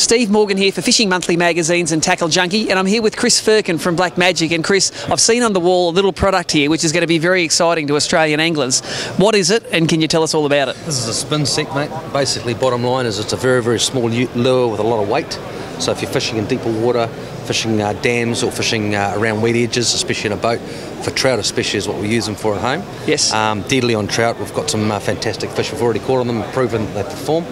Steve Morgan here for Fishing Monthly Magazines and Tackle Junkie, and I'm here with Chris Firkin from Black Magic. And Chris, I've seen on the wall a little product here which is going to be very exciting to Australian anglers. What is it, and can you tell us all about it? This is a Spinsect, mate. Basically, bottom line is it's a very, very small lure with a lot of weight. So if you're fishing in deeper water, fishing dams or fishing around weed edges, especially in a boat, for trout especially is what we use them for at home. Yes. Deadly on trout. We've got some fantastic fish. We've already caught on them, proven they perform.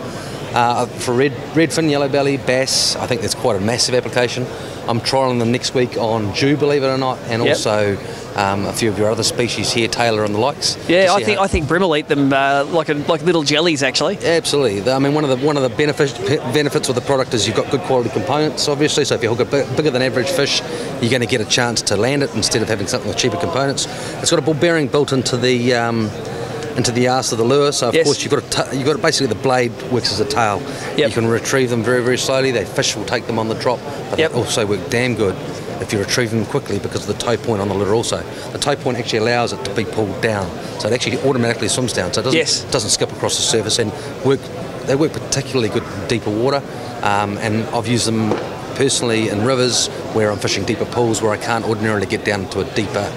For redfin, yellow belly, bass, I think that's quite a massive application. I'm trialling them next week on Jew, believe it or not, and also a few of your other species here, Taylor and the likes. Yeah, I think Brim will eat them like little jellies, actually. Absolutely. I mean, one of the benefits of the product is you've got good quality components, obviously. So if you hook a bigger than average fish, you're going to get a chance to land it instead of having something with cheaper components. It's got a ball bearing built into the arse of the lure, so of course you've got basically the blade works as a tail. You can retrieve them very, very slowly. The fish will take them on the drop, but they also work damn good if you retrieve them quickly because of the toe point on the lure also. The toe point actually allows it to be pulled down, so it actually automatically swims down, so it doesn't skip across the surface, and they work particularly good in deeper water, and I've used them personally in rivers where I'm fishing deeper pools where I can't ordinarily get down to a deeper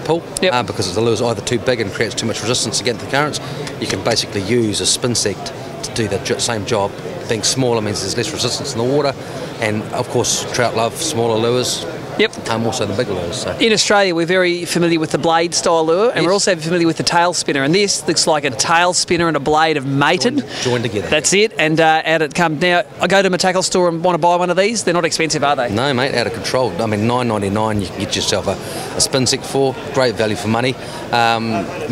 pool because the lure's either too big and creates too much resistance against the currents. You can basically use a Spinsect to do the same job. Being smaller means there's less resistance in the water, and of course trout love smaller lures. Also the bigger lures. So. In Australia, we're very familiar with the blade style lure, and we're also familiar with the tail spinner. And this looks like a tail spinner and a blade have mated. Joined together. That's it, and out it comes. Now, I go to my tackle store and want to buy one of these. They're not expensive, are they? No, mate, out of control. I mean, $9.99 you can get yourself a Spinsect for. Great value for money.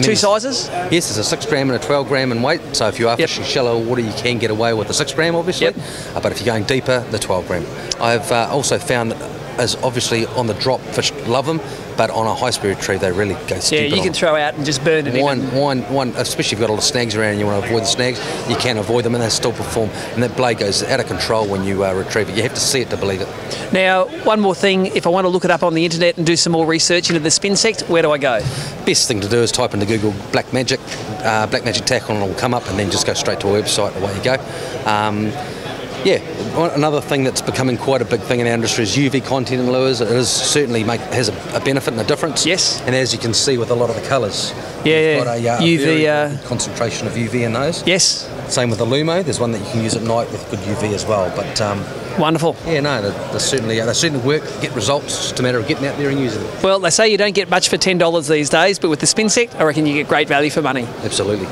Two sizes? Yes, there's a 6 gram and a 12 gram in weight. So if you are fishing shallow water, you can get away with the 6 gram, obviously. But if you're going deeper, the 12 gram. I've also found that as obviously on the drop, fish love them, but on a high-speed retrieve, they really go stupid. Yeah, you can throw out and just burn it One, especially if you've got a lot of snags around and you want to avoid the snags, you can avoid them and they still perform. And that blade goes out of control when you retrieve it. You have to see it to believe it. Now, one more thing, if I want to look it up on the internet and do some more research into the Spinsect, where do I go? Best thing to do is type into Google Black Magic Tackle, and it'll come up, and then just go straight to our website, and away you go. Another thing that's becoming quite a big thing in our industry is UV content in lures. It is certainly has a benefit and a difference. Yes. And as you can see with a lot of the colours, got a UV concentration of UV in those. Yes. Same with the Lumo. There's one that you can use at night with good UV as well. But wonderful. Yeah, no, they certainly work, get results. It's just a matter of getting out there and using them. Well, they say you don't get much for $10 these days, but with the Spinsect, I reckon you get great value for money. Absolutely.